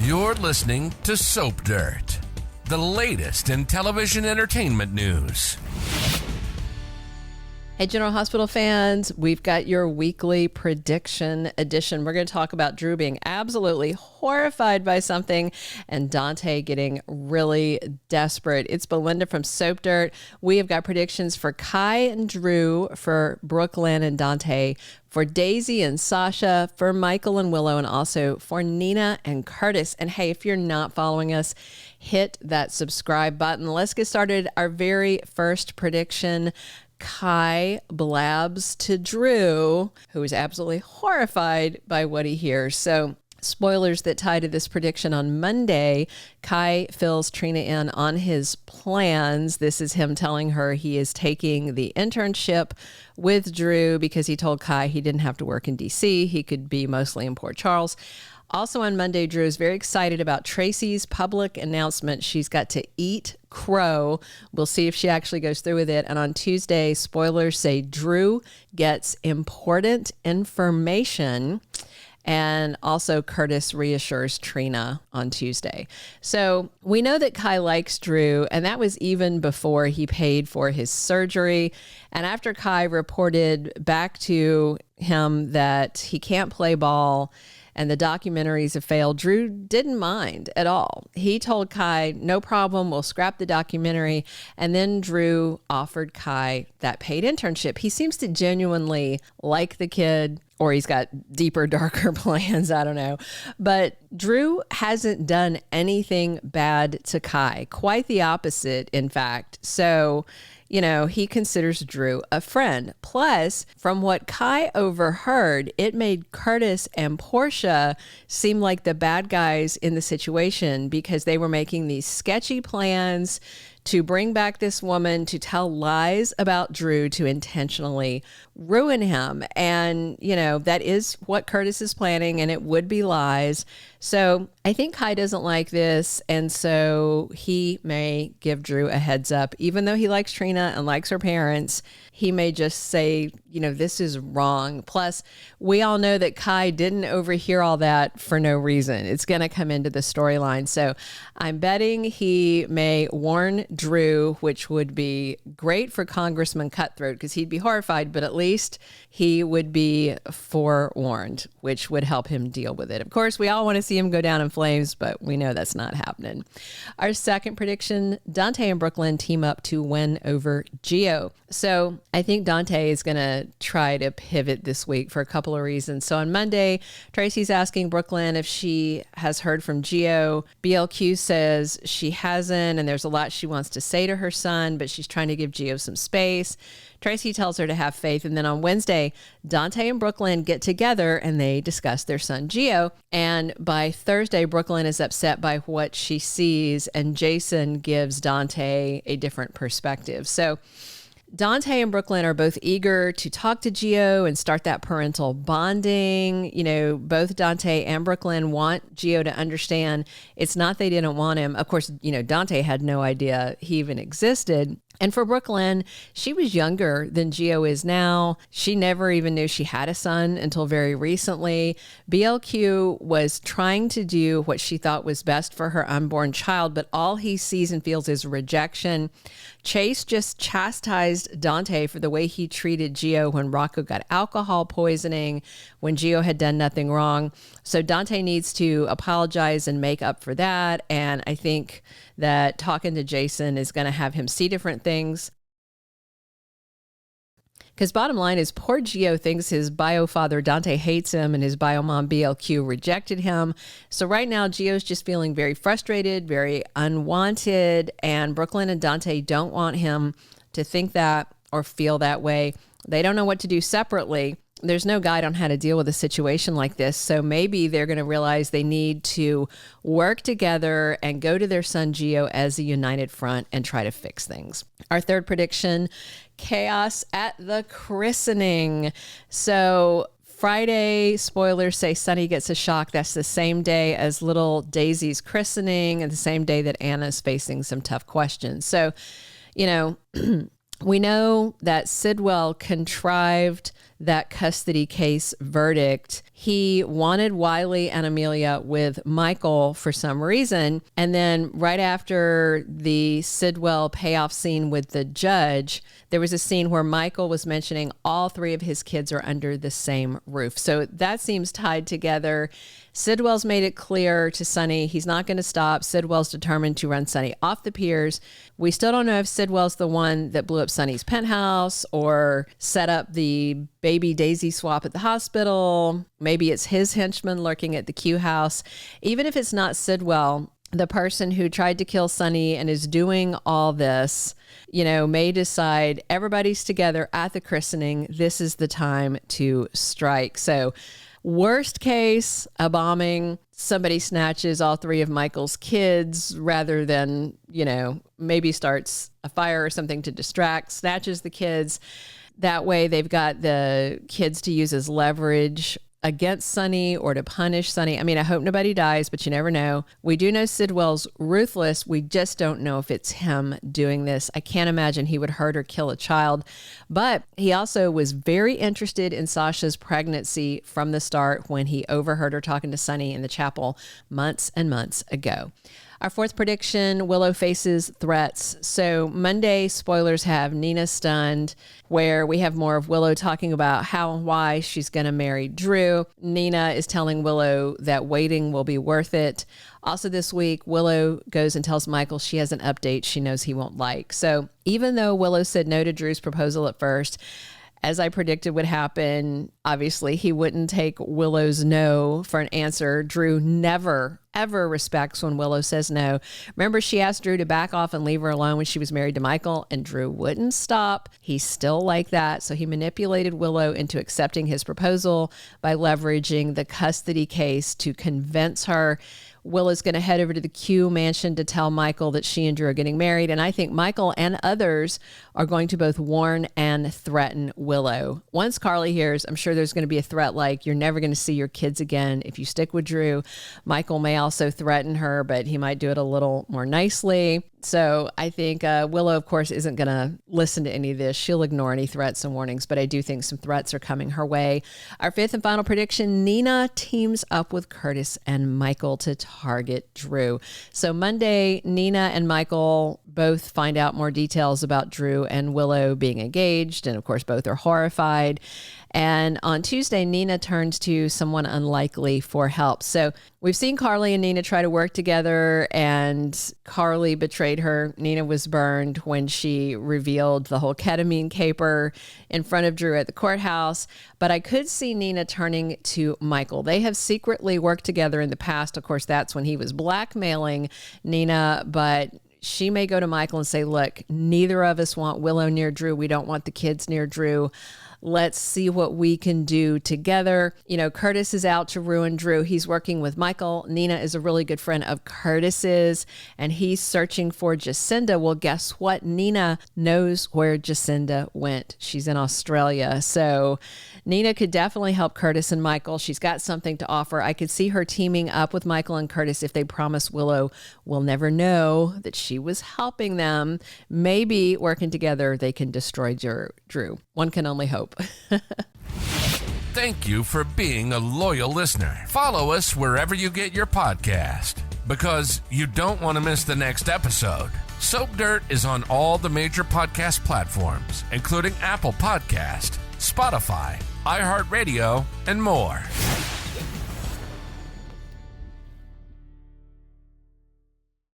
You're listening to Soap Dirt, the latest in television entertainment news. Hey, General Hospital fans, we've got your weekly prediction edition. We're going to talk about Drew being absolutely horrified by something and Dante getting really desperate. It's Belinda from Soap Dirt. We have got predictions for Kai and Drew, for Brooklyn and Dante, for Daisy and Sasha, for Michael and Willow, and also for Nenah and Curtis. And hey, if you're not following us, hit that subscribe button. Let's get started. Our very first prediction: Kai blabs to Drew, who is absolutely horrified by what he hears. So, spoilers that tie to this prediction: on Monday, Kai fills Trina in on his plans. This is him telling her he is taking the internship with Drew because he told Kai he didn't have to work in DC. He could be mostly in Port Charles. Also on Monday, Drew is very excited about Tracy's public announcement. She's got to eat crow. We'll see if she actually goes through with it. And on Tuesday, spoilers say Drew gets important information. And also Curtis reassures Trina on Tuesday. So we know that Kai likes Drew, and that was even before he paid for his surgery. And after Kai reported back to him that he can't play ball and the documentaries have failed, Drew didn't mind at all. He told Kai, no problem, we'll scrap the documentary. And then Drew offered Kai that paid internship. He seems to genuinely like the kid, or he's got deeper, darker plans. I don't know. But Drew hasn't done anything bad to Kai. Quite the opposite, in fact. So, you know, he considers Drew a friend. Plus, from what Kai overheard, it made Curtis and Portia seem like the bad guys in the situation because they were making these sketchy plans to bring back this woman to tell lies about Drew to intentionally ruin him. And, you know, that is what Curtis is planning, and it would be lies. So I think Kai doesn't like this, and so he may give Drew a heads up. Even though he likes Trina and likes her parents, he may just say, you know, this is wrong. Plus, we all know that Kai didn't overhear all that for no reason. It's going to come into the storyline. So I'm betting he may warn Drew, which would be great for Congressman Cutthroat because he'd be horrified, but at least he would be forewarned, which would help him deal with it. Of course, we all want to see him go down in flames, but we know that's not happening. Our second prediction: Dante and Brooklyn team up to win over Gio. So I think Dante is going to try to pivot this week for a couple of reasons. So on Monday, Tracy's asking Brooklyn if she has heard from Gio. BLQ says she hasn't, and there's a lot she wants to say to her son, but she's trying to give Gio some space. Tracy tells her to have faith. And then on Wednesday, Dante and Brooklyn get together and they discuss their son, Gio. And by Thursday, Brooklyn is upset by what she sees, and Jason gives Dante a different perspective. So Dante and Brooklyn are both eager to talk to Gio and start that parental bonding. You know, both Dante and Brooklyn want Gio to understand it's not they didn't want him. Of course, you know, Dante had no idea he even existed. And for Brooklyn, she was younger than Gio is now. She never even knew she had a son until very recently. BLQ was trying to do what she thought was best for her unborn child, but all he sees and feels is rejection. Chase just chastised Dante for the way he treated Gio when Rocco got alcohol poisoning, when Gio had done nothing wrong. So Dante needs to apologize and make up for that. And I think that talking to Jason is going to have him see different things. Because bottom line is, poor Gio thinks his bio father Dante hates him and his bio mom BLQ rejected him. So right now, Gio's just feeling very frustrated, very unwanted, and Brooklyn and Dante don't want him to think that or feel that way. They don't know what to do separately. There's no guide on how to deal with a situation like this. So maybe they're going to realize they need to work together and go to their son Gio as a united front and try to fix things. Our third prediction: chaos at the christening. So Friday, spoilers say Sonny gets a shock. That's the same day as little Daisy's christening and the same day that Anna's facing some tough questions. So, you know, we know that Sidwell contrived that custody case verdict, he wanted Wiley and Amelia with Michael for some reason. And then right after the Sidwell payoff scene with the judge, there was a scene where Michael was mentioning all three of his kids are under the same roof. So that seems tied together. Sidwell's made it clear to Sonny he's not going to stop. Sidwell's determined to run Sonny off the piers. We still don't know if Sidwell's the one that blew up Sonny's penthouse or set up the baby daisy swap at the hospital. Maybe it's his henchman lurking at the Q house. Even if it's not Sidwell, the person who tried to kill Sonny and is doing all this, may decide everybody's together at the christening. This is the time to strike. So worst case, a bombing, somebody snatches all three of Michael's kids rather than, maybe starts a fire or something to distract, snatches the kids. That way they've got the kids to use as leverage against Sonny or to punish Sonny. I mean, I hope nobody dies, but you never know. We do know Sidwell's ruthless. We just don't know if it's him doing this. I can't imagine he would hurt or kill a child, but he also was very interested in Sasha's pregnancy from the start when he overheard her talking to Sonny in the chapel months and months ago. Our fourth prediction, Willow faces threats. So Monday, spoilers have Nenah stunned, where we have more of Willow talking about how and why she's going to marry Drew. Nenah is telling Willow that waiting will be worth it. Also this week, Willow goes and tells Michael she has an update she knows he won't like. So even though Willow said no to Drew's proposal at first, as I predicted would happen, obviously he wouldn't take Willow's no for an answer. Drew never, ever respects when Willow says no. Remember, she asked Drew to back off and leave her alone when she was married to Michael, and Drew wouldn't stop. He's still like that. So he manipulated Willow into accepting his proposal by leveraging the custody case to convince her. Willow's going to head over to the Q mansion to tell Michael that she and Drew are getting married. And I think Michael and others are going to both warn and threaten Willow. Once Carly hears, I'm sure there's going to be a threat like, you're never going to see your kids again if you stick with Drew. Michael may also threaten her, but he might do it a little more nicely. So I think Willow, of course, isn't going to listen to any of this. She'll ignore any threats and warnings, but I do think some threats are coming her way. Our fifth and final prediction, Nenah teams up with Curtis and Michael to target Drew. So Monday, Nenah and Michael both find out more details about Drew and Willow being engaged. And of course, both are horrified. And on Tuesday, Nenah turns to someone unlikely for help. So we've seen Carly and Nenah try to work together, and Carly betrayed her. Nenah was burned when she revealed the whole ketamine caper in front of Drew at the courthouse. But I could see Nenah turning to Michael. They have secretly worked together in the past. Of course, that's when he was blackmailing Nenah, but she may go to Michael and say, look, neither of us want Willow near Drew. We don't want the kids near Drew. Let's see what we can do together. Curtis is out to ruin Drew. He's working with Michael. Nenah is a really good friend of Curtis's, and he's searching for Jacinda. Well, guess what? Nenah knows where Jacinda went. She's in Australia. So Nenah could definitely help Curtis and Michael. She's got something to offer. I could see her teaming up with Michael and Curtis if they promise Willow will never know that she was helping them. Maybe working together, they can destroy Drew. One can only hope. Thank you for being a loyal listener. Follow us wherever you get your podcast, because you don't want to miss the next episode. Soap Dirt is on all the major podcast platforms, including Apple Podcast, Spotify, iHeartRadio, and more.